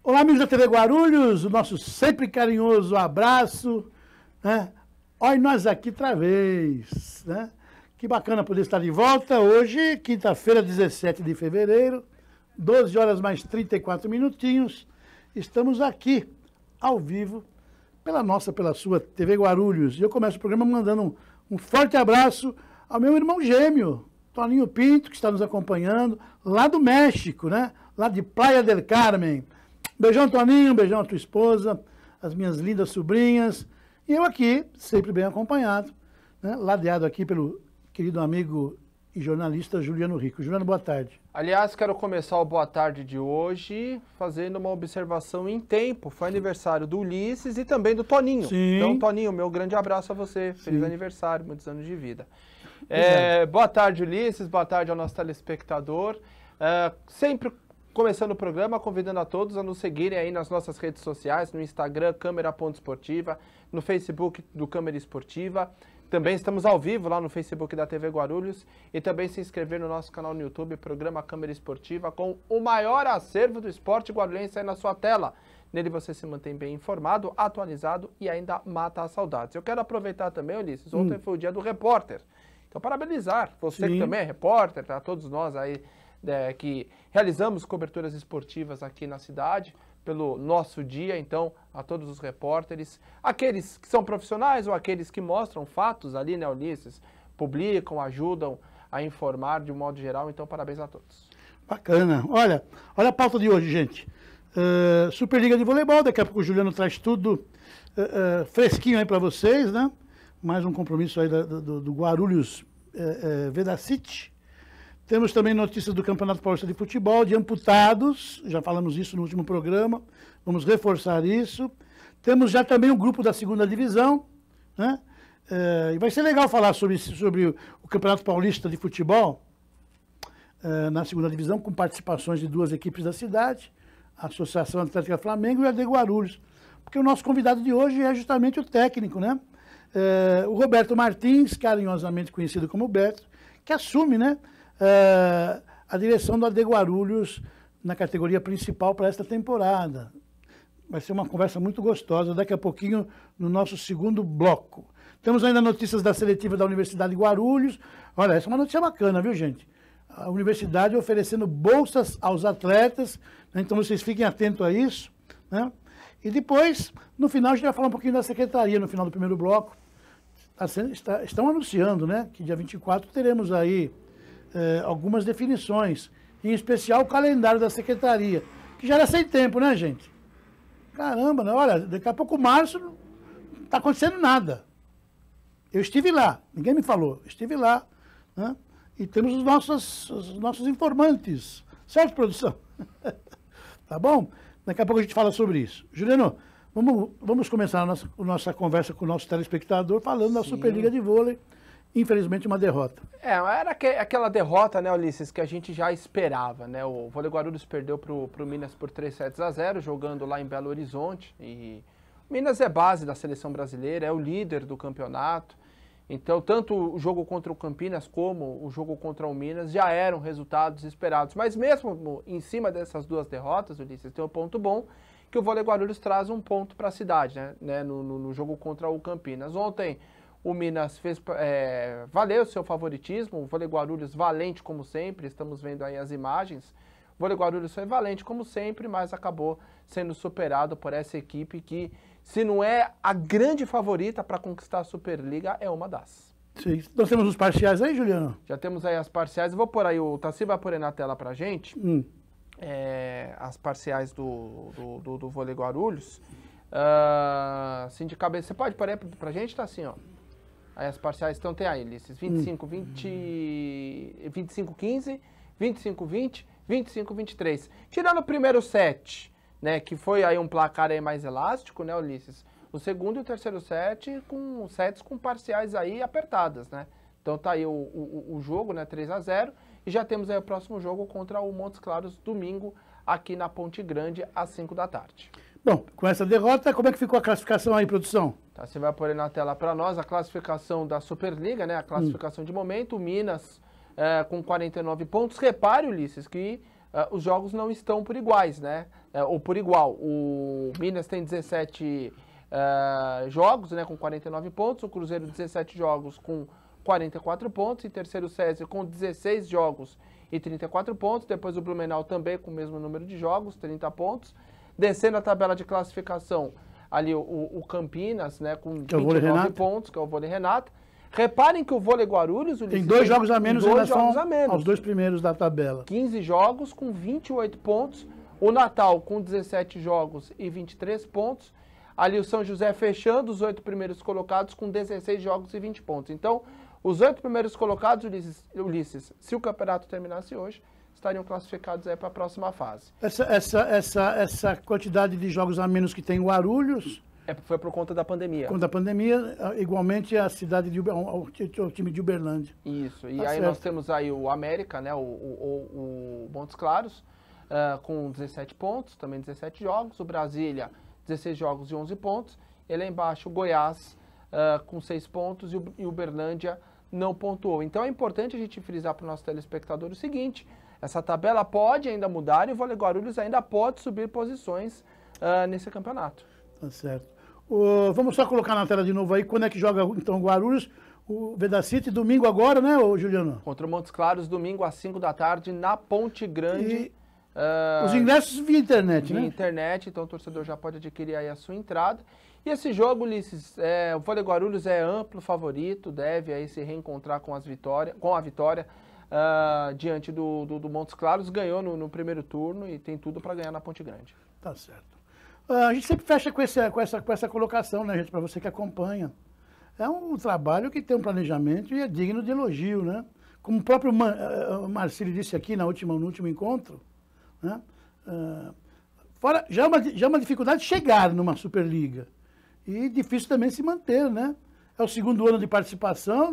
Olá, amigos da TV Guarulhos, o nosso sempre carinhoso abraço, né? Olha nós aqui outra vez, né? Que bacana poder estar de volta hoje, quinta-feira, 17 de fevereiro, 12 horas mais 34 minutinhos. Estamos aqui, ao vivo, pela sua TV Guarulhos. E eu começo o programa mandando um forte abraço ao meu irmão gêmeo, Toninho Pinto, que está nos acompanhando, lá do México, né? Lá de Playa del Carmen. Beijão, Toninho, beijão à tua esposa, as minhas lindas sobrinhas. E eu aqui, sempre bem acompanhado, né? Ladeado aqui pelo querido amigo e jornalista Juliano Rico. Juliano, boa tarde. Aliás, quero começar o boa tarde de hoje fazendo uma observação em tempo. Foi aniversário do Ulisses e também do Toninho. Sim. Então, Toninho, meu grande abraço a você. Sim. Feliz aniversário, muitos anos de vida. Boa tarde, Ulisses. Boa tarde ao nosso telespectador. Sempre começando o programa, convidando a todos a nos seguirem aí nas nossas redes sociais, no Instagram, Câmera.esportiva, no Facebook do Câmera Esportiva. Também estamos ao vivo lá no Facebook da TV Guarulhos e também se inscrever no nosso canal no YouTube, Programa Câmera Esportiva, com o maior acervo do esporte guarulhense aí na sua tela. Nele você se mantém bem informado, atualizado e ainda mata as saudades. Eu quero aproveitar também, Ulisses, ontem foi o dia do repórter. Então, parabenizar você que também é repórter, a todos nós aí que realizamos coberturas esportivas aqui na cidade, pelo nosso dia, então, a todos os repórteres, aqueles que são profissionais ou aqueles que mostram fatos ali, né, Ulisses, publicam, ajudam a informar de um modo geral, então, parabéns a todos. Bacana. Olha a pauta de hoje, gente. Superliga de voleibol, daqui a pouco o Juliano traz tudo fresquinho aí para vocês, né? Mais um compromisso aí do Guarulhos Vedacity. Temos também notícias do Campeonato Paulista de Futebol, de amputados, já falamos isso no último programa, vamos reforçar isso. Temos já também o grupo da segunda divisão, né? E vai ser legal falar sobre o Campeonato Paulista de Futebol na segunda divisão, com participações de duas equipes da cidade, a Associação Atlética Flamengo e a de Guarulhos, porque o nosso convidado de hoje é justamente o técnico, né? O Roberto Martins, carinhosamente conhecido como Beto, que assume, né, a direção do AD Guarulhos na categoria principal para esta temporada. Vai ser uma conversa muito gostosa daqui a pouquinho no nosso segundo bloco. Temos ainda notícias da seletiva da Universidade de Guarulhos. Olha, essa é uma notícia bacana, viu, gente? A universidade oferecendo bolsas aos atletas, né? Então vocês fiquem atentos a isso, né? E depois, no final, a gente vai falar um pouquinho da secretaria, no final do primeiro bloco. Estão anunciando, né, que dia 24 teremos aí algumas definições, em especial o calendário da secretaria, que já era sem tempo, né, gente? Caramba, né? Olha, daqui a pouco março não está acontecendo nada. Eu estive lá, ninguém me falou, estive lá, né? E temos os nossos informantes, certo, produção? Tá bom? Daqui a pouco a gente fala sobre isso. Juliano, vamos começar a nossa conversa com o nosso telespectador falando da Superliga de Vôlei. Infelizmente, uma derrota. Era aquela derrota, né, Ulisses, que a gente já esperava, né? O Vôlei Guarulhos perdeu pro Minas por 3-0, jogando lá em Belo Horizonte. E Minas é base da seleção brasileira, é o líder do campeonato. Então, tanto o jogo contra o Campinas como o jogo contra o Minas já eram resultados esperados. Mas mesmo em cima dessas duas derrotas, Ulisses, tem um ponto bom, que o Vôlei Guarulhos traz um ponto para a cidade, né? No jogo contra o Campinas. Ontem, o Minas fez valer o seu favoritismo, o Vôlei Guarulhos valente como sempre, estamos vendo aí as imagens. O Vôlei Guarulhos foi valente como sempre, mas acabou sendo superado por essa equipe que, se não é a grande favorita para conquistar a Superliga, é uma das. Sim. Nós temos os parciais aí, Juliano? Já temos aí as parciais, eu vou pôr aí, o Tassi vai pôr aí na tela pra gente, as parciais do Vôlei Guarulhos. Assim de cabeça, você pode pôr aí pra gente, tá assim, ó. Aí as parciais estão, tem aí, Ulisses, 25-15, 25-20, 25-23. Tirando o primeiro set, né, que foi aí um placar aí mais elástico, né, Ulisses? O segundo e o terceiro set com sets com parciais aí apertadas, né? Então tá aí o jogo, né, 3-0, e já temos aí o próximo jogo contra o Montes Claros, domingo, aqui na Ponte Grande, às 5 da tarde. Bom, com essa derrota, como é que ficou a classificação aí, produção? Tá, você vai pôr aí na tela para nós a classificação da Superliga, né? A classificação de momento. O Minas com 49 pontos. Repare, Ulisses, que os jogos não estão por iguais, né? Ou por igual. O Minas tem 17 jogos, né, com 49 pontos, o Cruzeiro 17 jogos com 44 pontos, em terceiro o César com 16 jogos e 34 pontos, depois o Blumenau também com o mesmo número de jogos, 30 pontos. Descendo a tabela de classificação, ali o Campinas, né, com 29 pontos, que é o Vôlei Renata. Reparem que o Vôlei Guarulhos... Tem 2 jogos a menos em relação aos 2 primeiros da tabela. 15 jogos com 28 pontos. O Natal com 17 jogos e 23 pontos. Ali o São José fechando os 8 primeiros colocados com 16 jogos e 20 pontos. Então, os 8 primeiros colocados, Ulisses, se o campeonato terminasse hoje, estariam classificados aí para a próxima fase. Essa quantidade de jogos a menos que tem Guarulhos... Foi por conta da pandemia. Por conta da pandemia, igualmente a cidade de o time de Uberlândia. Isso, e aí nós temos aí o América, né, o Montes Claros, com 17 pontos, também 17 jogos, o Brasília, 16 jogos e 11 pontos, e lá embaixo o Goiás, com 6 pontos, e o Uberlândia não pontuou. Então é importante a gente frisar para o nosso telespectador o seguinte, essa tabela pode ainda mudar e o Vôlei Guarulhos ainda pode subir posições nesse campeonato. Tá certo. Vamos só colocar na tela de novo aí, quando é que joga então o Guarulhos, o Vedacity, domingo agora, né, Juliano? Contra o Montes Claros, domingo às 5 da tarde, na Ponte Grande. Os ingressos via internet, né? Via internet, então o torcedor já pode adquirir aí a sua entrada. E esse jogo, Ulisses, o Vôlei Guarulhos é amplo favorito, deve aí se reencontrar com a vitória diante do Montes Claros, ganhou no primeiro turno e tem tudo para ganhar na Ponte Grande. Tá certo. A gente sempre fecha com essa colocação, né, gente, para você que acompanha. É um trabalho que tem um planejamento e é digno de elogio, né? Como o próprio Marcílio disse aqui no último encontro, né? Já é uma dificuldade chegar numa Superliga e difícil também se manter, né? É o segundo ano de participação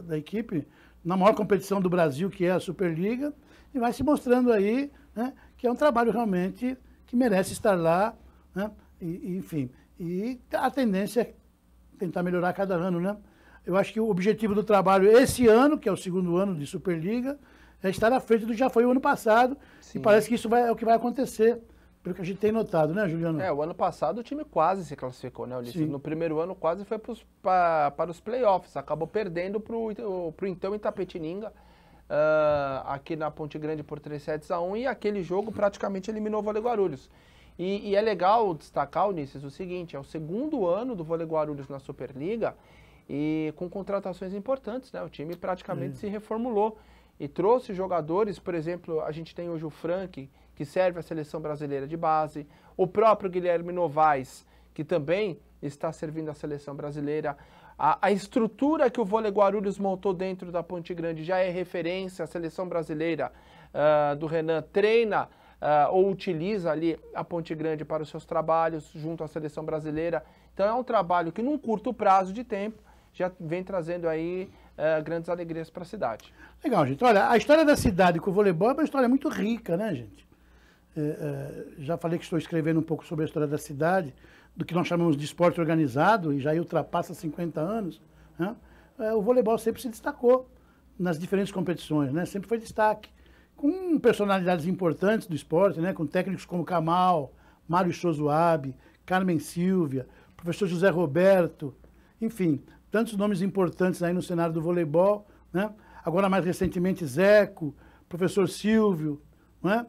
da equipe na maior competição do Brasil, que é a Superliga, e vai se mostrando aí, né, que é um trabalho realmente que merece estar lá, né? Enfim, e a tendência é tentar melhorar cada ano, né? Eu acho que o objetivo do trabalho esse ano, que é o segundo ano de Superliga, é estar à frente do que já foi o ano passado. Sim. E parece que isso é o que vai acontecer, pelo que a gente tem notado, né, Juliano? O ano passado o time quase se classificou, né, Ulisses? Sim. No primeiro ano quase foi para os playoffs, acabou perdendo para o então Itapetininga, aqui na Ponte Grande por 3-1, e aquele jogo praticamente eliminou o Vôlei Guarulhos. E é legal destacar, Ulisses, o seguinte, é o segundo ano do Vôlei Guarulhos na Superliga e com contratações importantes, né? O time praticamente se reformulou e trouxe jogadores, por exemplo, a gente tem hoje o Frank, que serve a Seleção Brasileira de Base, o próprio Guilherme Novaes, que também está servindo a Seleção Brasileira. A estrutura que o Vôlei Guarulhos montou dentro da Ponte Grande já é referência, a Seleção Brasileira do Renan treina ou utiliza ali a Ponte Grande para os seus trabalhos junto à Seleção Brasileira. Então é um trabalho que num curto prazo de tempo já vem trazendo aí grandes alegrias para a cidade. Legal, gente. Olha, a história da cidade com o voleibol é uma história muito rica, né, gente? Já falei que estou escrevendo um pouco sobre a história da cidade, do que nós chamamos de esporte organizado, e já ultrapassa 50 anos, né? O voleibol sempre se destacou nas diferentes competições, né? Sempre foi destaque, com personalidades importantes do esporte, né? Com técnicos como Kamal, Mário Chozuabe, Carmen Silvia, professor José Roberto, enfim, tantos nomes importantes aí no cenário do voleibol, né? Agora, mais recentemente, Zeco, professor Silvio, né?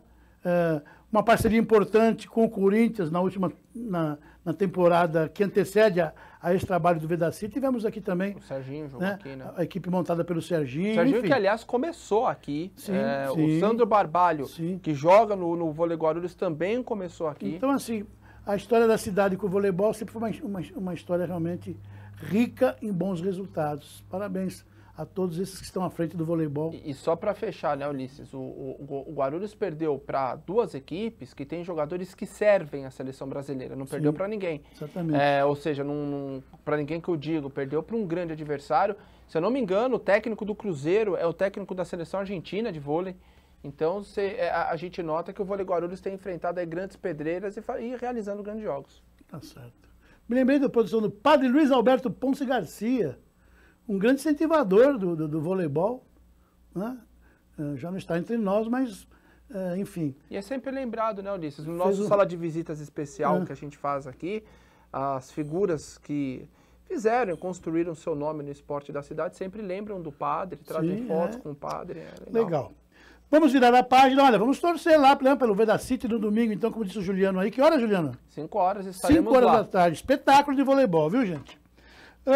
Uma parceria importante com o Corinthians na temporada que antecede a esse trabalho do Vedacity. Tivemos aqui também o Serginho jogou aqui, né? A equipe montada pelo Serginho. Serginho, enfim, que aliás começou aqui. Sim, sim, o Sandro Barbalho, sim, que joga no Vôlei Guarulhos, também começou aqui. Então, assim, a história da cidade com o voleibol sempre foi uma história realmente rica em bons resultados. Parabéns a todos esses que estão à frente do voleibol. E só para fechar, né, Ulisses, o Guarulhos perdeu para duas equipes que têm jogadores que servem a seleção brasileira, não perdeu para ninguém. Exatamente. Ou seja, para ninguém que eu digo, perdeu para um grande adversário. Se eu não me engano, o técnico do Cruzeiro é o técnico da seleção argentina de vôlei. Então, a gente nota que o Vôlei Guarulhos tem enfrentado aí grandes pedreiras e realizando grandes jogos. Tá certo. Me lembrei da produção do Padre Luiz Alberto Ponce Garcia, um grande incentivador do voleibol, né? Já não está entre nós, mas enfim. E é sempre lembrado, né, Ulisses? No nosso sala de visitas especial que a gente faz aqui, as figuras que fizeram, construíram seu nome no esporte da cidade, sempre lembram do padre, trazem fotos com o padre. Legal. Vamos virar a página, olha, vamos torcer lá pelo Vedacity no domingo, então, como disse o Juliano aí. Que hora, Juliano? 5 horas, estaremos 5 horas lá. da tarde. Espetáculo de voleibol, viu, gente?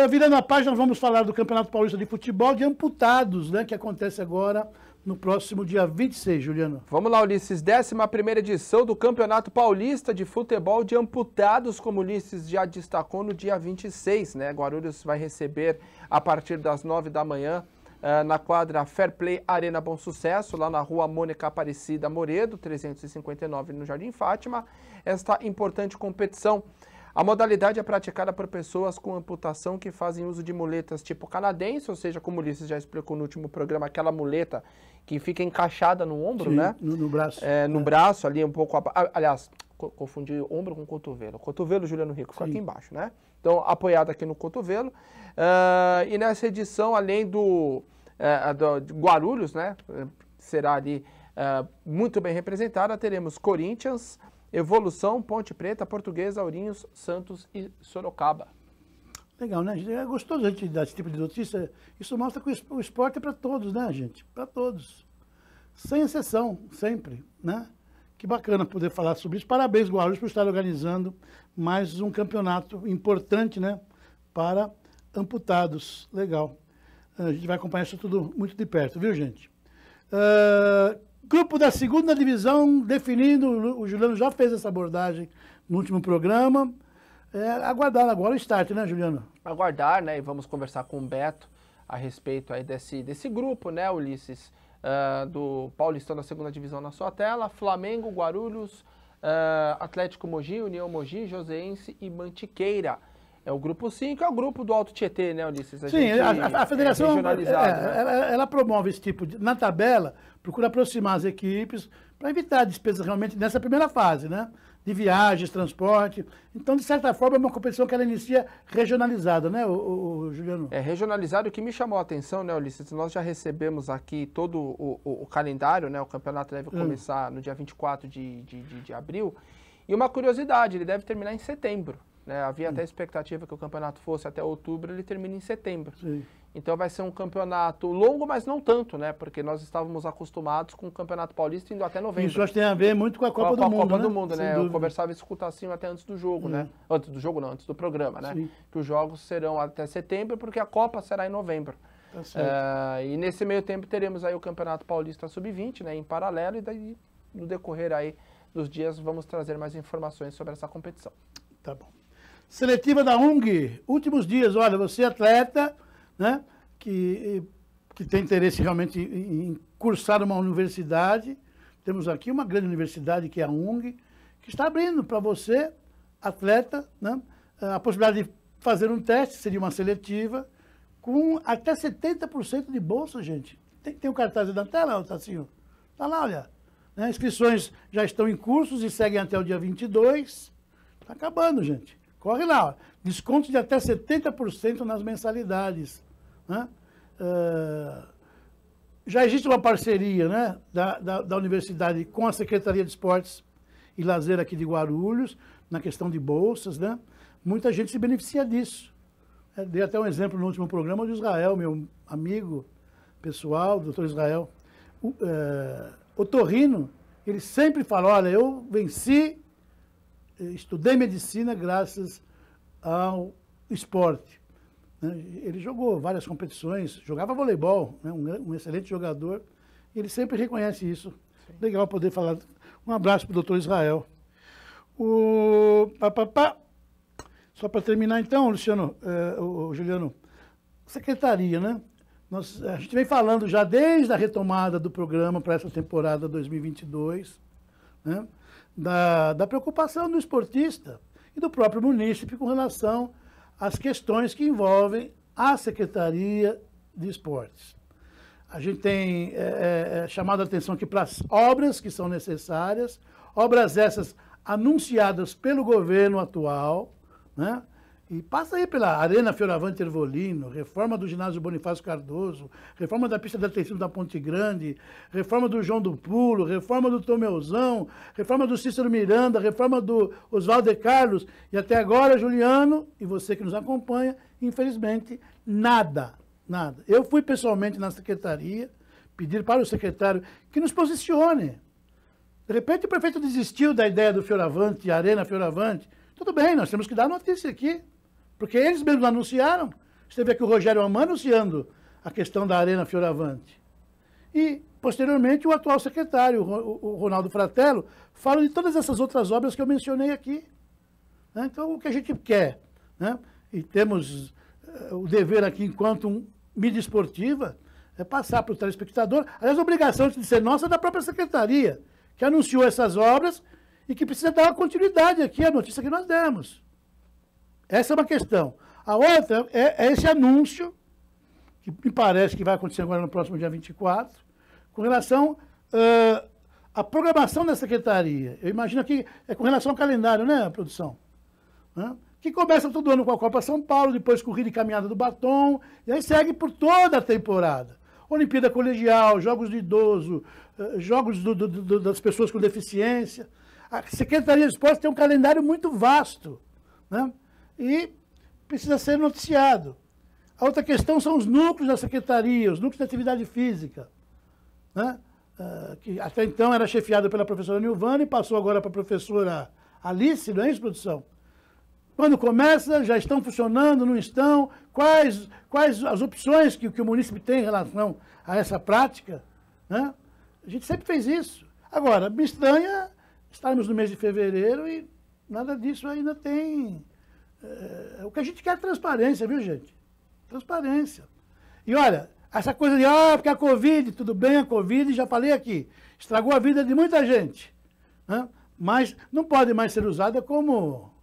Virando a página, vamos falar do Campeonato Paulista de Futebol de Amputados, né, que acontece agora no próximo dia 26, Juliano. Vamos lá, Ulisses. 11ª edição do Campeonato Paulista de Futebol de Amputados, como o Ulisses já destacou, no dia 26, né? Guarulhos vai receber a partir das 9 da manhã na quadra Fair Play Arena Bom Sucesso, lá na rua Mônica Aparecida Moredo, 359, no Jardim Fátima, esta importante competição. A modalidade é praticada por pessoas com amputação que fazem uso de muletas tipo canadense, ou seja, como o Ulisses já explicou no último programa, aquela muleta que fica encaixada no ombro, né? No braço. No braço ali, um pouco... Aliás, confundi ombro com cotovelo. Cotovelo, Juliano Rico, fica aqui embaixo, né? Então, apoiado aqui no cotovelo. E nessa edição, além do Guarulhos, né? Será ali muito bem representada, teremos Corinthians, Evolução, Ponte Preta, Portuguesa, Ourinhos, Santos e Sorocaba. Legal, né, gente? É gostoso a gente dar esse tipo de notícia. Isso mostra que o esporte é para todos, né, gente? Para todos. Sem exceção, sempre, né? Que bacana poder falar sobre isso. Parabéns, Guarulhos, por estar organizando mais um campeonato importante, né? Para amputados. Legal. A gente vai acompanhar isso tudo muito de perto, viu, gente? Grupo da segunda divisão definindo, o Juliano já fez essa abordagem no último programa. Aguardar agora o start, né, Juliano? Aguardar, né, e vamos conversar com o Beto a respeito aí desse grupo, né, Ulisses, do Paulistão da segunda divisão na sua tela, Flamengo, Guarulhos, Atlético Mogi, União Mogi, Joseense e Mantiqueira. É o grupo 5, é o grupo do Alto Tietê, né, Ulisses? Sim, a federação, né? ela promove esse tipo de... Na tabela, procura aproximar as equipes para evitar despesas realmente nessa primeira fase, né? De viagens, transporte. Então, de certa forma, é uma competição que ela inicia regionalizada, né, o Juliano? É regionalizado. O que me chamou a atenção, né, Ulisses? Nós já recebemos aqui todo o calendário, né? O campeonato deve começar no dia 24 de abril. E uma curiosidade, ele deve terminar em setembro. Né? Havia até expectativa que o campeonato fosse até outubro, ele termina em setembro. Sim. Então vai ser um campeonato longo, mas não tanto, né? Porque nós estávamos acostumados com o Campeonato Paulista indo até novembro. Isso acho que tem a ver muito com a Copa do Mundo, Copa né? do Mundo, né? Eu conversava isso com o Tacinho até antes do jogo, né? Antes do jogo não, antes do programa, né? Sim. Que os jogos serão até setembro, porque a Copa será em novembro. Tá certo. E nesse meio tempo teremos aí o Campeonato Paulista Sub-20, né? Em paralelo, e daí no decorrer aí dos dias vamos trazer mais informações sobre essa competição. Tá bom. Seletiva da UNG, últimos dias, olha, você atleta, né, que tem interesse realmente em cursar uma universidade, temos aqui uma grande universidade que é a UNG, que está abrindo para você, atleta, né, a possibilidade de fazer um teste, seria uma seletiva, com até 70% de bolsa, gente. Tem o cartaz da tela, Tacinho? Tá lá, olha. Né, inscrições já estão em cursos e seguem até o dia 22. Está acabando, gente. Corre lá, ó. Desconto de até 70% nas mensalidades. Né? Já existe uma parceria, né, da universidade com a Secretaria de Esportes e Lazer aqui de Guarulhos, na questão de bolsas. Né? Muita gente se beneficia disso. Dei até um exemplo no último programa do Israel, meu amigo pessoal, doutor Israel. O Torrino, ele sempre fala, olha, eu venci... Estudei medicina graças ao esporte. Ele jogou várias competições, jogava voleibol, né? Um excelente jogador. Ele sempre reconhece isso. Sim. Legal poder falar. Um abraço para o doutor Israel. Só para terminar então, Luciano, Juliano, secretaria, né? A gente vem falando já desde a retomada do programa para essa temporada 2022, né? Da preocupação do esportista e do próprio munícipe com relação às questões que envolvem a Secretaria de Esportes. A gente tem chamado a atenção aqui para as obras que são necessárias, obras essas anunciadas pelo governo atual, né? E passa aí pela Arena Fioravante Ervolino, reforma do ginásio Bonifácio Cardoso, reforma da pista de atletismo da Ponte Grande, reforma do João do Pulo, reforma do Tomeuzão, reforma do Cícero Miranda, reforma do Oswaldo de Carlos. E até agora, Juliano, e você que nos acompanha, infelizmente, nada. Eu fui pessoalmente na secretaria, pedir para o secretário que nos posicione. De repente o prefeito desistiu da ideia do Fioravante, Arena Fioravante. Tudo bem, nós temos que dar notícia aqui. Porque eles mesmos anunciaram. Esteve aqui o Rogério Amã anunciando a questão da Arena Fioravante. E, posteriormente, o atual secretário, o Ronaldo Fratello, fala de todas essas outras obras que eu mencionei aqui. Né? Então, o que a gente quer, né? E temos o dever aqui, enquanto mídia esportiva, é passar para o telespectador. Aliás, a obrigação de ser nossa é da própria secretaria, que anunciou essas obras e que precisa dar uma continuidade aqui à notícia que nós demos. Essa é uma questão. A outra é esse anúncio, que me parece que vai acontecer agora no próximo dia 24, com relação à programação da secretaria. Eu imagino que é com relação ao calendário, né, produção? Né? Que começa todo ano com a Copa São Paulo, depois corrida e caminhada do batom, e aí segue por toda a temporada. Olimpíada colegial, jogos de idoso, jogos das pessoas com deficiência. A Secretaria de Esportes tem um calendário muito vasto, né? E precisa ser noticiado. A outra questão são os núcleos da secretaria, os núcleos de atividade física, né? Que até então era chefiado pela professora Nilvana e passou agora para a professora Alice, não é isso, produção? Quando começa, já estão funcionando, não estão? Quais as opções que o município tem em relação a essa prática? Né? A gente sempre fez isso. Agora, me estranha estarmos no mês de fevereiro e nada disso ainda tem... o que a gente quer é transparência, viu, gente? Transparência. E olha, essa coisa de, porque a Covid, tudo bem, a Covid, já falei aqui, estragou a vida de muita gente, né? Mas não pode mais ser usada como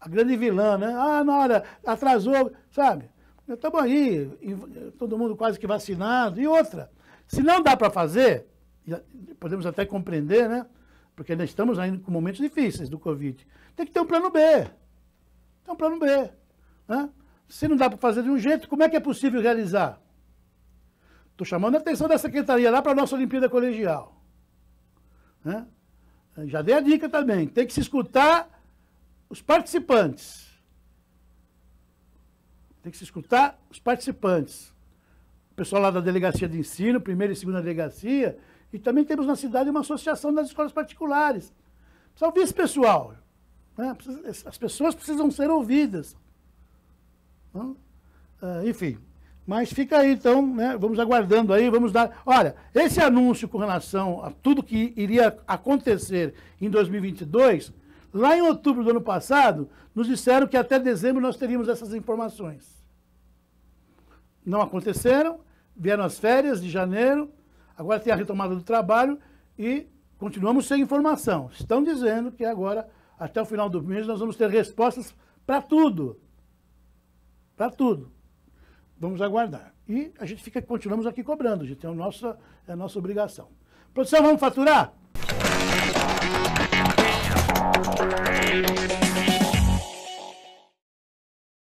a grande vilã, né? Na hora, atrasou, sabe? Estamos aí, todo mundo quase que vacinado. E outra, se não dá para fazer, podemos até compreender, né? Porque nós estamos ainda com momentos difíceis do Covid. Tem que ter um plano B. Tem um plano B. Né? Se não dá para fazer de um jeito, como é que é possível realizar? Estou chamando a atenção da secretaria lá para a nossa Olimpíada Colegial. Né? Já dei a dica também. Tem que se escutar os participantes. Tem que se escutar os participantes. O pessoal lá da Delegacia de Ensino, primeira e segunda delegacia, e também temos na cidade uma associação das escolas particulares. Precisa ouvir esse pessoal. Né? As pessoas precisam ser ouvidas. Enfim, mas fica aí então, né? Vamos aguardando aí, vamos dar... Olha, esse anúncio com relação a tudo que iria acontecer em 2022, lá em outubro do ano passado, nos disseram que até dezembro nós teríamos essas informações. Não aconteceram, vieram as férias de janeiro, agora tem a retomada do trabalho e continuamos sem informação. Estão dizendo que agora, até o final do mês, nós vamos ter respostas para tudo. Para tudo. Vamos aguardar. E a gente continuamos aqui cobrando, gente. É a nossa obrigação. Produção, vamos faturar?